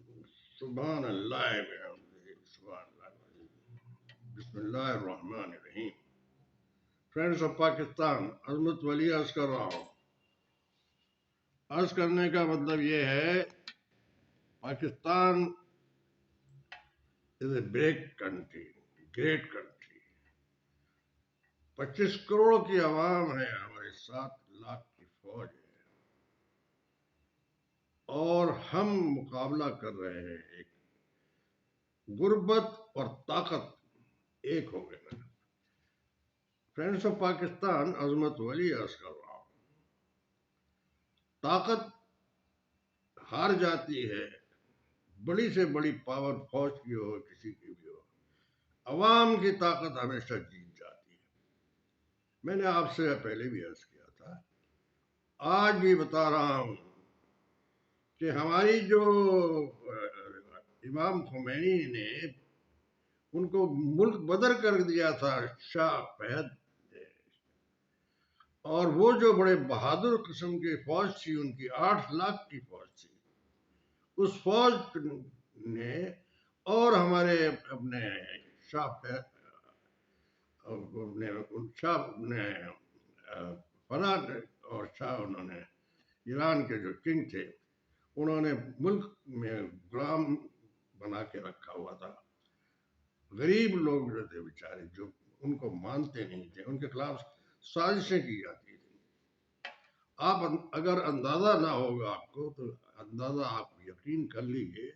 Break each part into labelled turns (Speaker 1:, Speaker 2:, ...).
Speaker 1: سبحان اللہ بحمدہ سبحان اللہ العظیم بسم اللہ الرحمن الرحیم فرینڈز آف پاکستان عظمت ولی عرض کر رہا ہوں. عرض کرنے کا مطلب یہ ہے Pakistan is a break country, great country. 25 crore کی عوام ہے, ہمارے 7 لاکھ کی فوج ہے, اور ہم مقابلہ کر رہے ہیں. ایک غربت اور طاقت ایک ہو گئے. فرینڈز آف پاکستان عظمت ولی عرض کر رہا ہوں. طاقت ہار جاتی ہے, بڑی سے بڑی پاور فوج کی ہو, کسی کی بھی ہو. عوام کی طاقت ہمیشہ جیت جاتی ہے. میں نے آپ سے پہلے بھی عرض کیا تھا, آج بھی بتا رہا ہوں کہ ہماری جو امام خمینی نے ان کو ملک بدر کر دیا تھا شاہ فہد نے, اور وہ جو بڑے بہادر قسم کی فوج تھی, ان کی 8 لاکھ کی فوج تھی, اس فوج نے اور ہمارے اپنے شاہ نے فلاں اور شاہ, انہوں نے ایران کے جو کنگ تھے, انہوں نے ملک میں غلام بنا کے رکھا ہوا تھا. غریب لوگ جو تھے بیچارے, جو ان کو مانتے نہیں تھے, ان کے خلاف سازشیں کی جاتی تھی. آپ اگر اندازہ نہ ہوگا آپ کو, تو اندازہ آپ یقین کر لیجیے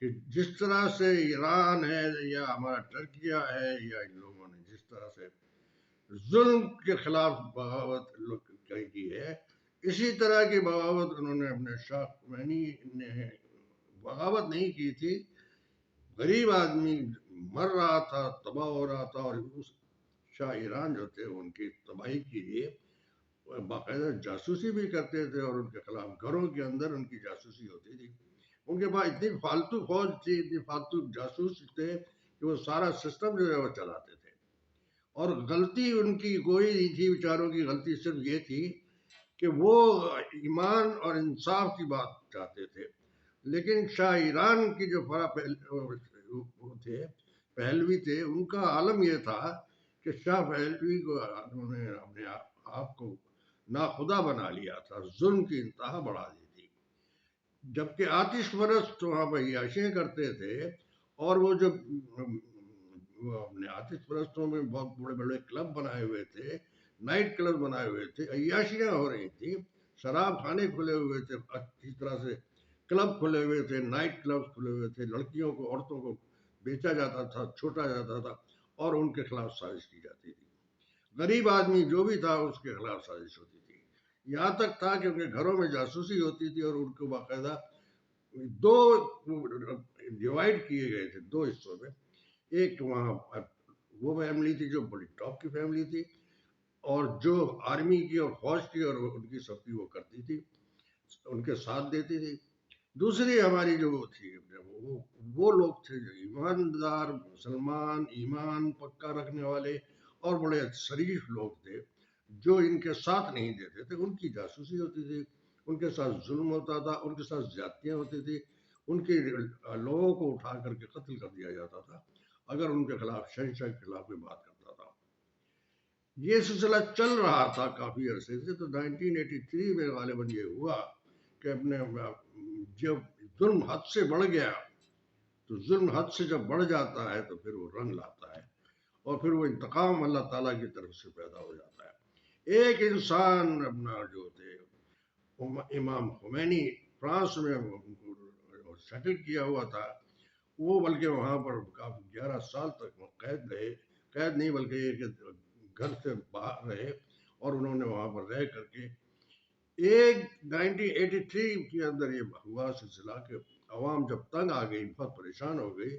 Speaker 1: کہ جس طرح سے ایران ہے یا ہمارا ٹرکیہ ہے, یا ان لوگوں نے جس طرح سے ظلم کے خلاف بغاوت کی ہے, اسی طرح کی بغاوت انہوں نے اپنے شاہ خمینی نے بغاوت نہیں کی تھی. غریب آدمی مر رہا تھا, تباہ ہو رہا تھا, اور اس شاہ ایران جو تھے ان کی تباہی کے لیے باقاعدہ جاسوسی بھی کرتے تھے, اور ان کے خلاف گھروں کے اندر ان کی جاسوسی ہوتی تھی. ان کے پاس اتنی فالتو فوج تھی, اتنی فالتو جاسوس تھے کہ وہ سارا سسٹم جو ہے وہ چلاتے تھے. اور غلطی ان کی کوئی نہیں تھی, بیچاروں کی غلطی صرف یہ تھی کہ وہ ایمان اور انصاف کی بات چاہتے تھے. لیکن شاہ ایران کی جو تھے, پہلوی تھے, ان کا عالم یہ تھا کہ شاہ پہلوی کو انہوں نے اپنے آپ کو ناخدا بنا لیا تھا, ظلم کی انتہا بڑھا دی تھی. جبکہ آتش پرست وہاں پہ عیاشیاں کرتے تھے, اور وہ جو اپنے آتش پرستوں میں بہت بڑے بڑے کلب بنائے ہوئے تھے, نائٹ کلب بنائے ہوئے تھے, عیاشیاں ہو رہی تھی, شراب خانے کھلے ہوئے تھے, اچھی طرح سے کلب کھلے ہوئے تھے, نائٹ کلب کھلے ہوئے تھے, لڑکیوں کو, عورتوں کو بیچا جاتا تھا, چھوٹا جاتا تھا, اور ان کے خلاف سازش کی جاتی تھی. غریب آدمی جو بھی تھا اس کے خلاف سازش ہوتی تھی. یہاں تک تھا کہ ان کے گھروں میں جاسوسی ہوتی تھی, اور ان کو باقاعدہ 2 ڈیوائڈ کیے گئے تھے, 2 حصوں میں. ایک وہاں وہ فیملی تھی جو بڑی ٹاپ کی فیملی تھی, اور جو آرمی کی اور فوج کی اور ان کی سب کی وہ کرتی تھی, ان کے ساتھ دیتی تھی. دوسری ہماری جو وہ تھی, وہ لوگ تھے جو ایماندار مسلمان, ایمان پکا رکھنے والے اور بڑے شریف لوگ تھے, جو ان کے ساتھ نہیں دیتے تھے. ان کی جاسوسی ہوتی تھی, ان کے ساتھ ظلم ہوتا تھا, ان کے ساتھ زیادتیاں ہوتی تھی, ان کے لوگوں کو اٹھا کر کے قتل کر دیا جاتا تھا اگر ان کے خلاف شہنشاہ کے خلاف کوئی بات کرتا تھا. یہ سلسلہ چل رہا تھا کافی عرصے سے. تو 1983 میں غالباً یہ ہوا کہ اپنے جب ظلم حد سے بڑھ گیا, تو ظلم حد سے جب بڑھ جاتا ہے تو پھر وہ رنگ لاتا ہے, اور پھر وہ انتقام اللہ تعالیٰ کی طرف سے پیدا ہو جاتا ہے. ایک انسان اپنا جو تھے امام خمینی, فرانس میں سیٹل کیا ہوا تھا, وہ بلکہ وہاں پر کافی 11 سال تک قید رہے. قید نہیں بلکہ یہ کہ گھر سے باہر رہے, اور انہوں نے وہاں پر رہ کر کے 1983 کے اندر یہ ہوا سلسلہ کہ عوام جب تنگ آ گئی, بہت پریشان ہو گئی,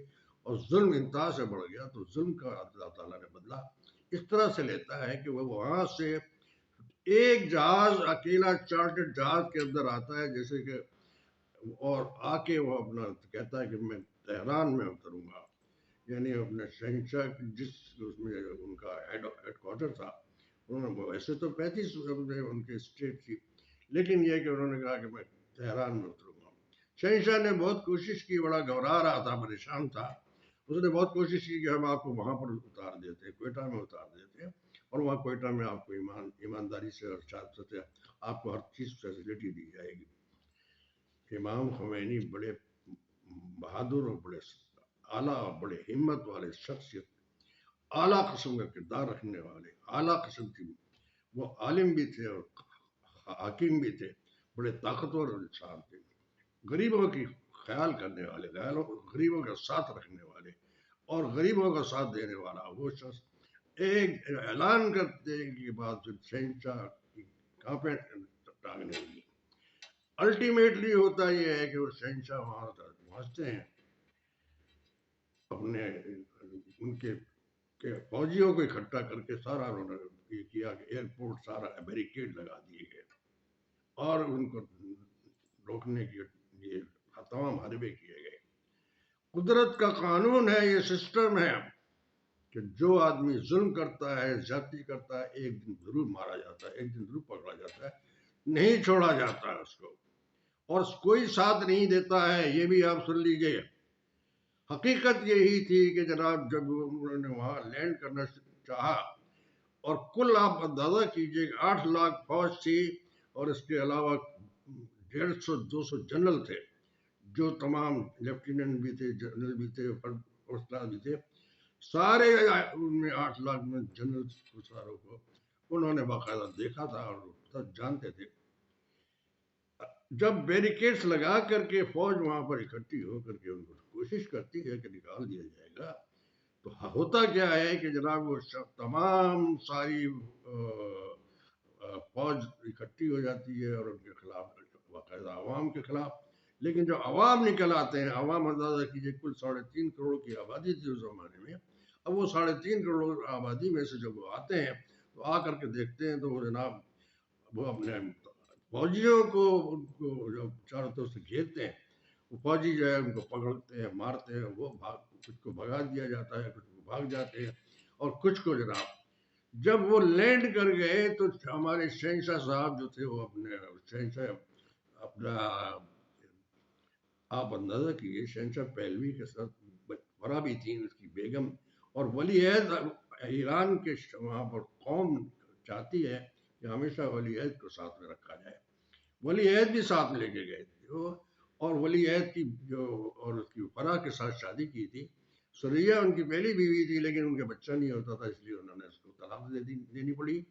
Speaker 1: اور ظلم انتہا سے بڑھ گیا, تو ظلم کا اللہ تعالیٰ نے بدلہ اس طرح سے لیتا ہے کہ وہ وہاں سے ایک جہاز اکیلا چارٹرڈ جہاز کے اندر آتا ہے, جیسے کہ, اور آ کے وہ اپنا کہتا ہے کہ میں تہران میں اتروں گا, یعنی اپنے شہنشاہ جس اس میں ان کا ہیڈ کوارٹر تھا. انہوں نے ویسے تو 35 ان کی اسٹیٹ تھی, لیکن یہ کہ انہوں نے کہا کہ میں تہران میں اتروں گا. शहंशाह ने बहुत कोशिश की, बड़ा घबरा रहा था, परेशान था। उसने बहुत कोशिश की कि हम आपको वहाँ पर उतार देते, कोयटा में उतार देते, और वहाँ कोयटा में आपको ईमानदारी से और साथ से आपको हर चीज़ फैसिलिटी दी जाएगी। इमाम ख़ुमैनी बड़े बहादुर और बड़े आला और बड़े हिम्मत वाले शख्सियत, आला किस्म का किरदार रखने वाले, आला किस्म की, वो आलिम भी थे और हाकिम भी थे, बड़े ताकतवर इंसान थे, गरीबों की ख्याल करने वाले, गरीबों का साथ रखने वाले और गरीबों का साथ देने वाला वो शख्स एक ऐलान करते के बाद फिर शहंशाह की कांपे टांगने लगी। अल्टीमेटली होता यह है कि वो शहंशाह वहां तक पहुंचते हैं, अपने उनके के फौजियों को इकट्ठा करके सारा उन्होंने ये किया कि एयरपोर्ट सारा बैरिकेड लगा दिए गए और उनको रोकने के लिए तमाम हरबे किए गए। कुदरत का कानून है, ये सिस्टम है कि जो आदमी जुल्म करता है, ज्यादती करता है, एक दिन जरूर मारा जाता है, एक दिन जरूर पकड़ा जाता है, नहीं छोड़ा जाता है उसको, और कोई साथ नहीं देता है। ये भी आप सुन लीजिए। हकीकत यही थी कि जनाब जब उन्होंने वहां लैंड करना चाहा, और कुल आप अंदाजा कीजिए 8 लाख फौज थी, और इसके अलावा 150-200 जनरल थे, जो तमाम लेफ्टिनेंट भी थे, जनरल भी थे, फर्स्ट क्लास भी थे, सारे उनमें 8 लाख में जनरल सारों को उन्होंने बाकायदा देखा था और सब जानते थे। जब बैरिकेड्स लगा करके फौज वहां पर इकट्ठी होकर के उनको कोशिश करती है कि निकाल दिया जाएगा, तो होता क्या है कि जनाब वो तमाम सारी फौज इकट्ठी हो जाती है और उनके खिलाफ, बाकायदा अवाम के खिलाफ। लेकिन जो अवाम निकल आते हैं, अवाम अंदाजा कीजिए कुल 3.5 करोड़ की आबादी थी उस जमाने में, अब वो 3.5 करोड़ आबादी में से जब वो आते हैं तो आकर के देखते हैं तो वो जनाब वो अपने फौजियों को उनको जब चारों तरफ से घेरते हैं, वो फौजी जो है उनको पकड़ते हैं, मारते हैं, वो कुछ को भगा दिया जाता है, कुछ को भाग जाते हैं, और कुछ को जनाब जब वो लैंड कर गए तो हमारे शहंशाह साहब जो थे वो अपने शहंशाह अपना, आप अंदाजा कीजिए, शहंशाह पहलवी के साथ बरा भी थी उसकी बेगम, और वली अहद ईरान के वहाँ पर कौम चाहती है कि हमेशा वली अहद को साथ में रखा जाए। वली अहद भी साथ लेके गए थे वो, और वली अहद की जो और उसकी फराह के साथ शादी की थी। सुरैया उनकी पहली बीवी थी, लेकिन उनके बच्चा नहीं होता था, इसलिए उन्होंने उसको तलाक देनी पड़ी,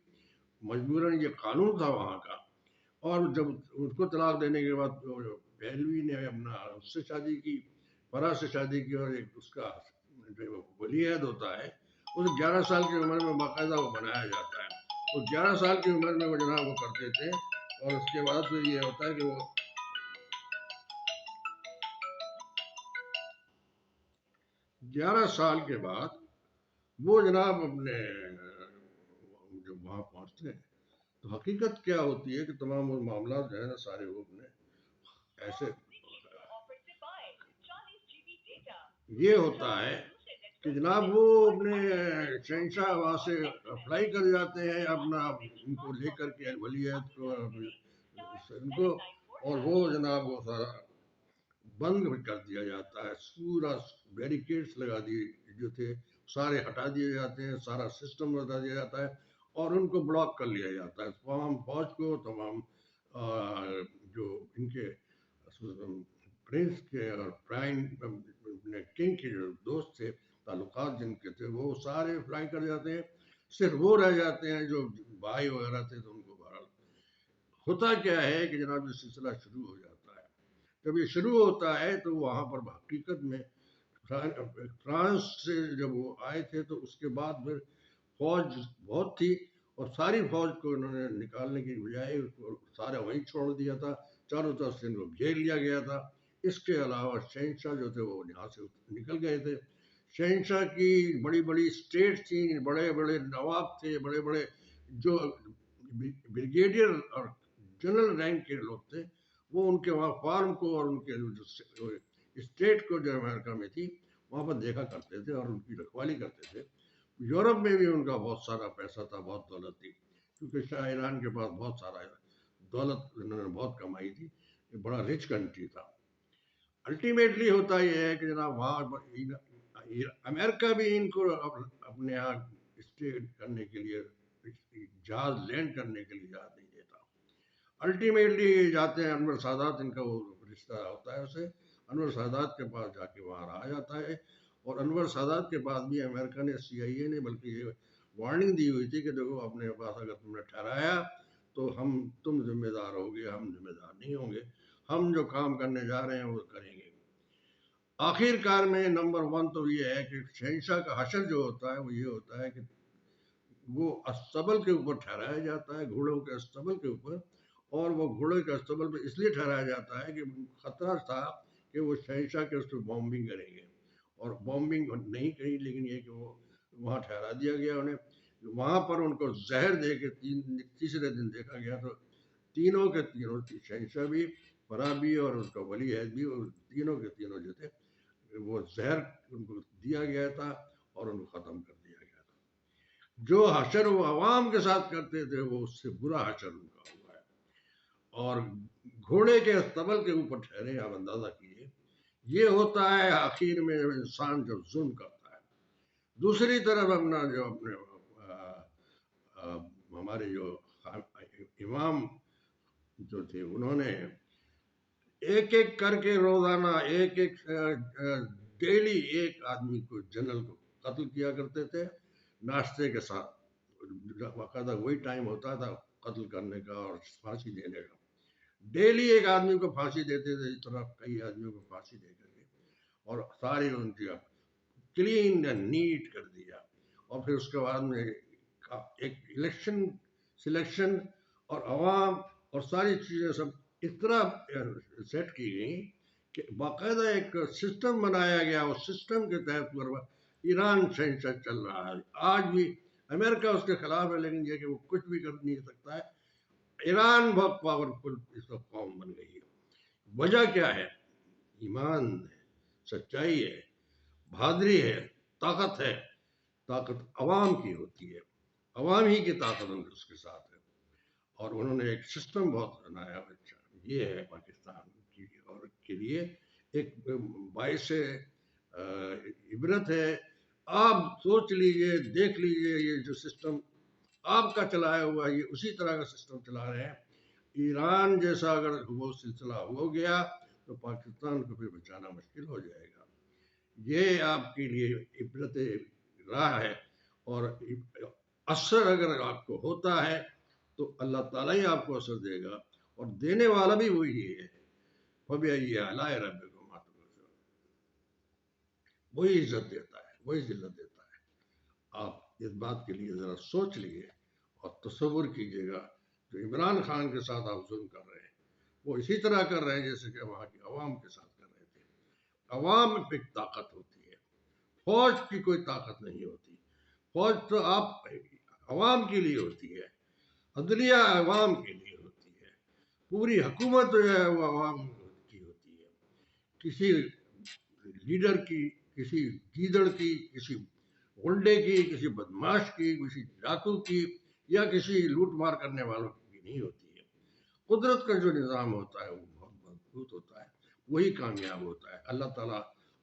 Speaker 1: मजबूरन, ये कानून था वहाँ का। और जब उसको तलाक देने के बाद पहलवी ने अपना उससे शादी की, फराह से शादी की, और एक उसका जो वली अहद होता है उसे 11 साल की उम्र में बाकायदा वो बनाया जाता है। तो 11 साल की उम्र में वो जनाब वो करते थे, और उसके बाद फिर ये होता है कि वो 11 साल के बाद वो जनाब अपने जब वहाँ पहुँचते हैं तो हकीकत क्या होती है कि तमाम वो मामला जो है ना सारे वो अपने ऐसे ये होता है कि जनाब वो अपने शहंशाह वहाँ से अप्लाई कर जाते हैं अपना उनको लेकर के वलीयत को उनको, और वो जनाब वो सारा बंद कर दिया जाता है, पूरा बैरिकेड्स लगा दिए जो थे सारे हटा दिए जाते हैं, सारा सिस्टम बता दिया जाता है, और उनको ब्लॉक कर लिया जाता है, तमाम फौज को, तमाम जो इनके प्रिंस के और प्राइम किंग के जो दोस्त थे, ताल्लुकात जिनके थे, वो सारे फ्लाई कर जाते हैं, सिर्फ वो रह जाते हैं जो भाई वगैरह थे, तो उनको बहरहाल होता क्या है कि जनाब ये सिलसिला शुरू हो जाता है। जब ये शुरू होता है तो वहाँ पर हकीकत में फ्रांस से जब वो आए थे तो उसके बाद फिर फौज बहुत थी, और सारी फौज को उन्होंने निकालने की बजाय उसको सारा वहीं छोड़ दिया था, चारों तरफ से इनको घेर लिया गया था। इसके अलावा शहंशाह जो थे वो यहाँ से निकल गए थे। शहंशाह की बड़ी बड़ी स्टेट थी, बड़े बड़े नवाब थे, बड़े बड़े जो ब्रिगेडियर और जनरल रैंक के लोग थे, वो उनके वहाँ फार्म को और उनके जो स्टेट को जो अमेरिका में थी वहाँ पर देखा करते थे और उनकी रखवाली करते थे। यूरोप में भी उनका बहुत सारा पैसा था, बहुत दौलत थी, क्योंकि शाह ईरान के पास बहुत सारा दौलत उन्होंने बहुत कमाई थी, बड़ा रिच कंट्री था। अल्टीमेटली होता ये है कि जनाब वहाँ अमेरिका भी इनको अपने यहाँ स्टे करने के लिए, जहाज लैंड करने के लिए जहाज नहीं देता। अल्टीमेटली जाते हैं अनवर सादात, इनका वो रिश्ता होता है उसे, अनवर सादात के पास जाके वहाँ रहा जाता है। और अनवर सादात के पास भी अमेरिका ने, CIA ने बल्कि ये वार्निंग दी हुई थी कि देखो अपने पास अगर तुमने ठहराया तो तुम जिम्मेदार होगे, हम जिम्मेदार नहीं होंगे, हम जो काम करने जा रहे हैं वो करेंगे। आखिरकार में नंबर 1 तो ये है कि शहंशाह का हशर जो होता है वो ये होता है कि वो अस्तबल के ऊपर ठहराया जाता है, घोड़ों के अस्तबल के ऊपर। और वो घोड़े के अस्तबल पे इसलिए ठहराया जाता है कि खतरा था कि वो शहंशाह के उस पर बॉम्बिंग करेंगे, और बॉम्बिंग नहीं करी, लेकिन ये कि वो वहाँ ठहरा दिया गया उन्हें। वहाँ पर उनको जहर दे के तीसरे दिन देखा गया तो तीनों के तीनों, शहंशाह भी, फराह भी और उसका वली अहद भी, और तीनों के तीनों जो थे वो जहर उनको दिया गया था और उनको ख़त्म कर दिया गया था। जो हशर वो अवाम के साथ करते थे वो उससे बुरा हशर उनका हुआ है। और घोड़े के अस्तबल के ऊपर ठहरे, आप अंदाजा कीजिए, ये होता है आखिर में जब इंसान जब जुल्म करता है। दूसरी तरफ अपना जो अपने हमारे जो इमाम जो थे, उन्होंने एक एक करके रोजाना एक एक डेली एक आदमी को, जनरल को कत्ल किया करते थे नाश्ते के साथ। बाकायदा वही टाइम होता था कत्ल करने का और फांसी देने का। डेली एक आदमी को फांसी देते थे, इस तरह कई आदमियों को फांसी दे करके, और सारी उनकी क्लीन एंड नीट कर दिया। और फिर उसके बाद में एक इलेक्शन, सिलेक्शन और अवाम और सारी चीज़ें सब इस तरह सेट की गई कि बाकायदा एक सिस्टम बनाया गया। उस सिस्टम के तहत ईरान शहंशाह चल रहा है। आज भी अमेरिका उसके खिलाफ है, लेकिन ये कि वो कुछ भी कर नहीं सकता है। ईरान बहुत पावरफुल इस वक्त कौम बन गई है। वजह क्या है? ईमान है, सच्चाई है, बहादुरी है, ताकत है। ताकत अवाम की होती है, अवाम ही की ताकत उसके साथ है। और उन्होंने एक सिस्टम बहुत बनाया। अच्छा, ये है पाकिस्तान की और के लिए एक बाइस इबरत है। आप सोच लीजिए, देख लीजिए, ये जो सिस्टम आपका चलाया हुआ ये उसी तरह का सिस्टम चला रहे हैं। ईरान जैसा अगर वो सिलसिला हो गया तो पाकिस्तान को फिर बचाना मुश्किल हो जाएगा। ये आपके लिए इबरत राह है। और असर अगर आपको होता है तो अल्लाह ताला ही आपको असर देगा, और देने वाला भी वही है। फबिअय्यि आलाइ रब्बिकुमा तुकज़्ज़िबान, वही इज्जत देता है, वही जिल्लत देता है। आप इस बात के लिए ज़रा सोच लीजिए और तसव्वुर कीजिएगा, जो इमरान खान के साथ आप जुल्म कर रहे हैं वो इसी तरह कर रहे हैं जैसे कि वहाँ की अवाम के साथ कर रहे थे। अवाम में एक ताकत होती है, फौज की कोई ताकत नहीं होती। फौज तो आप अवाम के लिए होती है, अदलिया अवाम के लिए होती है, पूरी हुकूमत जो है वो अवाम की होती है। किसी लीडर की, किसी गीदड़ की, किसी गुंडे की, किसी बदमाश की, किसी डाकू की, या किसी लूट मार करने वालों की नहीं होती है। कुदरत का जो निज़ाम होता है वो बहुत मजबूत होता है, वही कामयाब होता है। अल्लाह ताला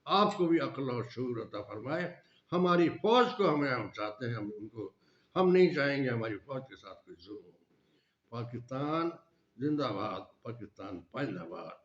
Speaker 1: आपको भी अक्ल और शऊर अता फरमाए। हमारी फौज को हम चाहते हैं, हम नहीं चाहेंगे हमारी फौज के साथ कोई जुल्म हो। पाकिस्तान जिंदाबाद, पाकिस्तान जिंदाबाद।